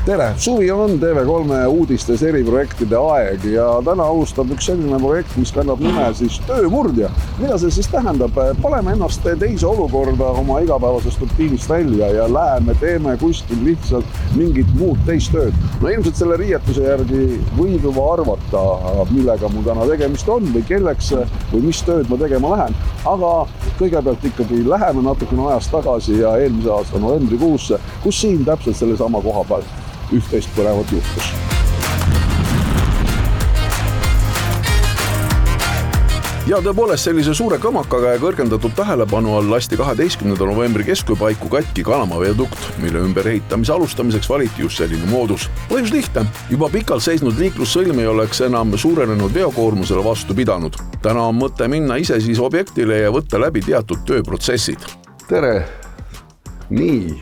Tere! Suvi on TV3 uudistes eriprojektide aeg ja täna alustab üks selline projekt, mis kannab nime siis Töömurdja. Mida see siis tähendab? Paneme ennast teise olukorda oma igapäevasest rutiinist välja ja läheme teeme kuskil lihtsalt mingit muud teist tööd. No ilmselt selle riietuse järgi võib juba arvata, millega mul täna tegemist on või kelleks või mis tööd ma tegema lähen. Aga kõigepealt ikkagi läheme natukene ajast tagasi ja eelmise aasta novembrikuusse, kus siin täpselt selle sama koha peal üht-teist põnevat juhtus. Ja tõepoolest sellise suure kõmakaga ja kõrgendatud tähelepanu all lasti 12. novembri keskööpaiku katki Kalama viadukt, mille ümber ehitamise alustamiseks valiti just selline moodus. Põhjus lihtne, juba pikalt seisnud liiklussõlm ei oleks enam suurenenud veokoormusele vastu pidanud. Täna on mõte minna ise siis objektile ja võtta läbi teatud tööprotsessid. Tere! Nii,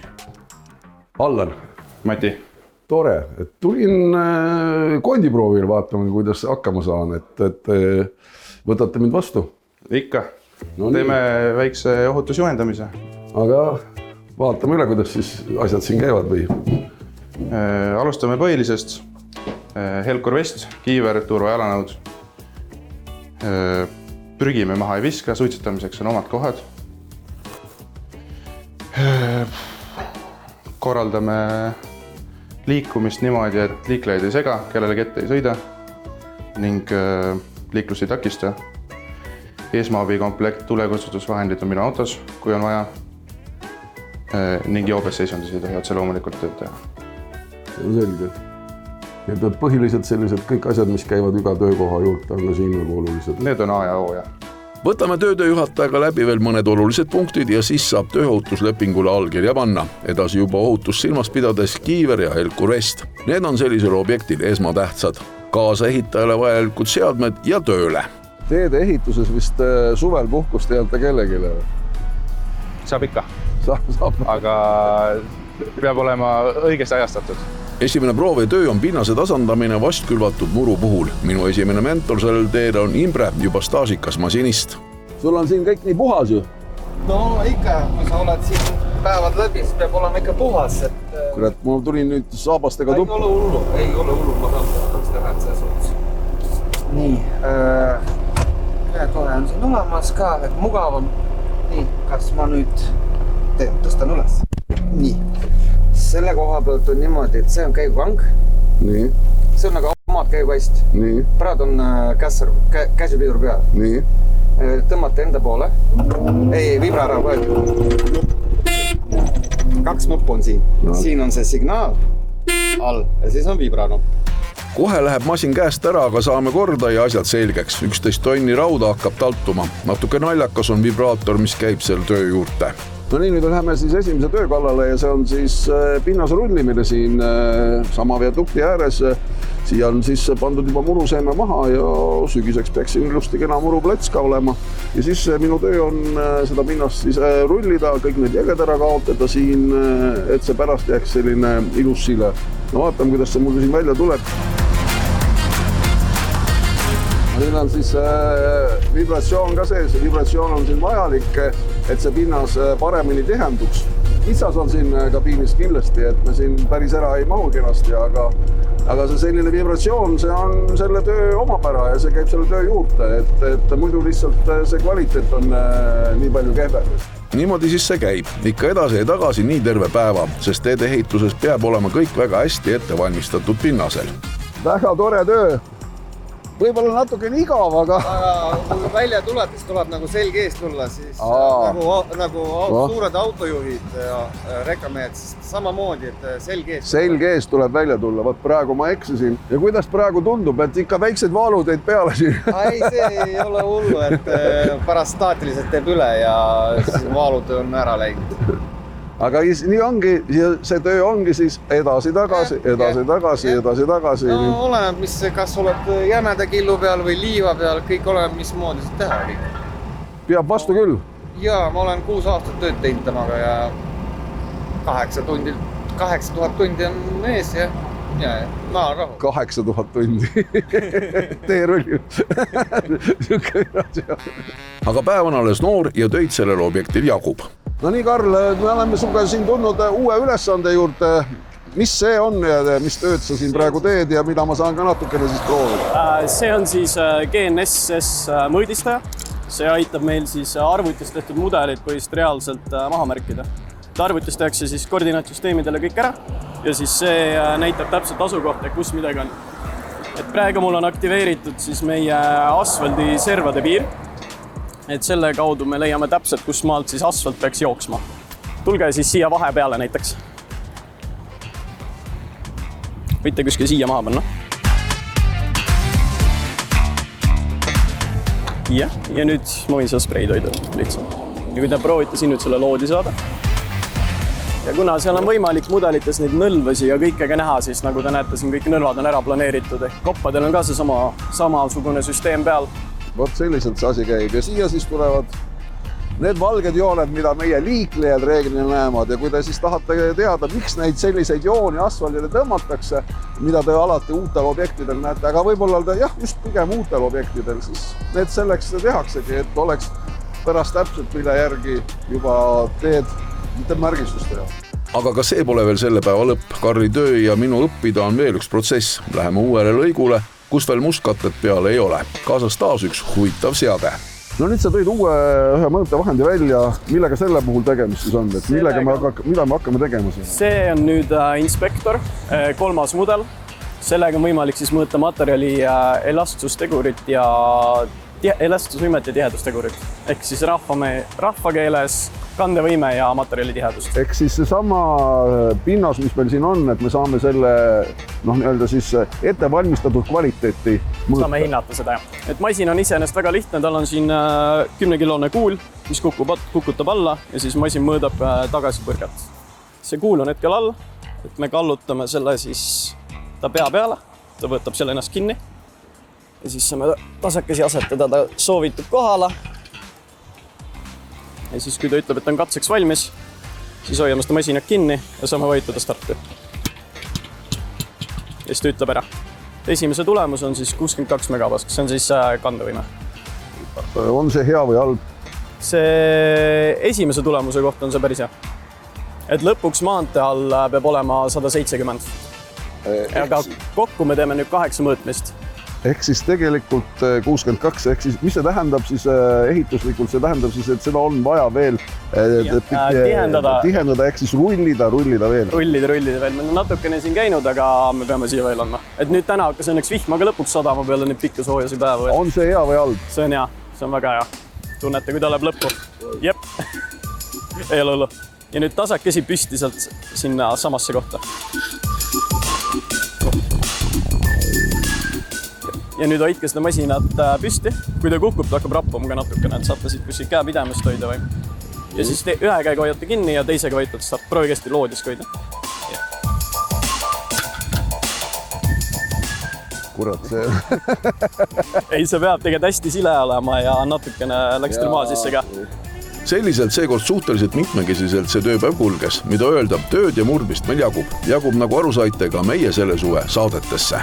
Allan. Mati. Tore, et tulin kondiproovil vaatama, kuidas hakkama saan, et võtate mind vastu? Ikka. No, teeme väikse ohutusjuhendamise. Aga vaatame üle, kuidas siis asjad siin käivad või? Alustame põhilisest. Helkur vest, kiiver, turvajalannõud. Prügime maha ei viska, suitsetamiseks on omad kohad. Korraldame liikumist niimoodi, et liiklejaid ei sega, kellelegi ette ei sõida ning liiklus ei takista. Esmaabikomplekt tulekustutusvahendid on minu autos, kui on vaja. Ning joobes seisundis ei tohi otse loomulikult tööd teha. See on selge. Need on põhiliselt sellised kõik asjad, mis käivad iga töökoha juurde, on siin nagu olulised. Need on A ja O, jah. Võtame tööjuhatajaga läbi veel mõned olulised punktid ja siis saab tööohutuslepingule allkirja panna. Edasi juba ohutus silmas pidades kiiver ja helkur vest. Need on sellisel objektil esmatähtsad. Kaasa ehitajale vajalikud seadmed ja tööle. Teede ehituses vist suvel puhkust ei anta kellegile? Saab ikka. Saab. Aga peab olema õigesti ajastatud. Esimene proov ja töö on pinnase tasandamine vastkülvatud muru puhul. Minu esimene mentor sellel teel on Imre, juba staažikas masinist. Sul on siin kõik nii puhas ju? No ikka, kui sa oled siin päevad läbi, siis peab olema ikka puhas. Kurat, mul tuli nüüd saabastega tuppa. Ei ole hullu, ma tahaks teha, et see suhtes. Nii, tore on siin olemas ka, et mugavam. Nii, kas ma nüüd tõstan üles? Nii. Selle koha pealt on niimoodi, et see on käigukang. Nii. See on nagu omad käigukast. Nii. Praegu on käsipidur peal. Nii. Tõmmata enda poole. Ei, vibra ära võetud. 2 nuppu on siin. No. Siin on see signaal all ja siis on vibranupp. Kohe läheb masin käest ära, aga saame korda ja asjad selgeks. 11 tonni rauda hakkab taltuma. Natuke naljakas on vibraator, mis käib seal töö juurde. No nii, nüüd läheme siis esimese töö kallale ja see on siis pinnase rullimine siin sama viadukti ääres. Siia on siis pandud juba muruseeme maha ja sügiseks peaks siin ilusti kena muruplats ka olema. Ja siis minu töö on seda pinnast siis rullida, kõik need jäged ära kaotada siin, et see pärast jääks selline ilus sile. No vaatame, kuidas see mul siin välja tuleb. Siin on siis vibratsioon ka sees, vibratsioon on siin vajalik, et see pinnas paremini tihenduks. Kitsas on siin kabiinis kindlasti, et me siin päris ära ei mahu kenasti, aga see selline vibratsioon, see on selle töö omapära ja see käib selle töö juurde, et muidu lihtsalt see kvaliteet on nii palju kehvem. Niimoodi siis see käib. Ikka edasi ja tagasi nii terve päeva, sest teede ehituses peab olema kõik väga hästi ettevalmistatud pinnasel. Väga tore töö. Võib-olla natuke igav, aga kui välja tuleb, siis tuleb nagu selge eest tulla, siis nagu suured autojuhid ja rekamehed, siis samamoodi, et selge eest. Selge eest tuleb välja tulla, võt praegu ma eksisin. Ja kuidas praegu tundub, et ikka väiksed vaalud teid peale siin? Ei, see ei ole hullu, et pärast staatiliselt teeb üle ja siis vaalud on ära läinud. Aga nii ongi, see töö ongi siis edasi-tagasi. No oleneb, kas oled jämeda killu peal või liiva peal, kõik oleneb, mis moodi seda teha. Peab vastu küll? Jaa, ma olen 6 aastat tööd teinud temaga ja 8000 tundi on ees ja rahu. 8000 tundi. Teerull. Aga päev on alles noor ja töid sellel objektil jagub. No nii, Karl, me oleme sinuga siin tulnud uue ülesande juurde. mis see on ja mis tööd sa siin praegu teed ja mida ma saan ka natukene siis proovida? See on siis GNSS mõõdistaja. See aitab meil siis arvutis tehtud mudelid põhiliselt reaalselt maha märkida. Arvutis tehakse siis koordinaatsüsteemidele kõik ära ja siis see näitab täpselt asukohta, kus midagi on. Et praegu mul on aktiveeritud siis meie asfaldi servade piir. Et selle kaudu me leiame täpselt, kus maalt siis asfalt peaks jooksma. Tulge siis siia vahe peale näiteks. Võite kuskil siia maha panna. Ja nüüd ma võin seda spreid hoida lihtsalt. Ja kui te proovite siin nüüd selle loodi saada. Ja kuna seal on võimalik mudelites neid nõlvasi ja kõikega näha, siis nagu te näete, siin kõik nõlvad on ära planeeritud. Koppadel on ka see samasugune süsteem peal. Vot selliselt see asi käib ja siia siis tulevad need valged jooned, mida meie liiklejad reeglina näevad ja kui te siis tahate teada, miks neid selliseid jooni asfaldile tõmmatakse, mida te alati uutel objektidel näete, aga võib-olla jah, just pigem uutel objektidel, siis need selleks tehaksegi, et oleks pärast täpselt mille järgi juba teed märgistust teha. Aga ka see pole veel selle päeva lõpp. Karri töö ja minu õppida on veel üks protsess. Läheme uuele lõigule, kus veel mustkatted peal ei ole. Kaasas taas üks huvitav seade. No nüüd sa tõid ühe mõõtevahendi välja, millega selle puhul tegemist siis on, et mida me hakkame tegema siin? See on nüüd Inspektor, 3. mudel. Sellega on võimalik siis mõõta materjali elastsustegurit ja elastusvõimet ja tihedustegurit. Ehk siis rahvakeeles kandevõime ja materjali tihedust. Ehk siis seesama pinnas, mis meil siin on, et me saame selle siis ettevalmistatud kvaliteeti mõõta. Saame hinnata seda. Et masin on iseenesest väga lihtne, tal on siin 10-kilone kuul, mis kukutab alla ja siis masin mõõdab tagasipõrgat. See kuul on hetkel all, et me kallutame selle siis ta pea peale, ta võtab selle ennast kinni ja siis saame tasakesi asetada ta soovitud kohale. Ja siis kui ta ütleb, et on katseks valmis, siis hoiame seda masinat kinni ja saame vajutada starti. Ja siis ta ütleb ära. Esimese tulemus on siis 62 megapask, see on siis kandevõime. On see hea või halb? See esimese tulemuse kohta on see päris hea. Et lõpuks maantee all peab olema 170. Aga kokku me teeme nüüd 8 mõõtmist. Ehk siis tegelikult 62, ehk siis mis see tähendab siis ehituslikult, see tähendab siis, et seda on vaja veel tihendada, ehk siis rullida veel. Rullida veel. Me on natukene siin käinud, aga me peame siia veel andma. Et nüüd täna hakkas õnneks vihma ka lõpuks sadama peale neid pikka soojasi päeva. On see hea või halb? See on hea, see on väga hea. Tunnete, kui ta läheb lõppu. Jep. Ei ole hullu. Ja nüüd tasakesi püsti sealt sinna samasse kohta. Ja nüüd hoidke seda masinat püsti. Kui ta kukub, ta hakkab rappuma ka natukene, et saate siit kuskil käe pidamist hoida või. Ja siis ühe käega hoiate kinni ja teisega hoitate start. Proovi hästi loodisk hoida. Kurat, see... Ei, see peab tegelikult hästi sile olema ja natukene läks teil maa sisse ka. Selliselt seekord suhteliselt mitmekesiselt see tööpäev kulges. Mida öelda, tööd ja murdmist meil jagub. Jagub nagu aru saite ka meie selle suve saadetesse.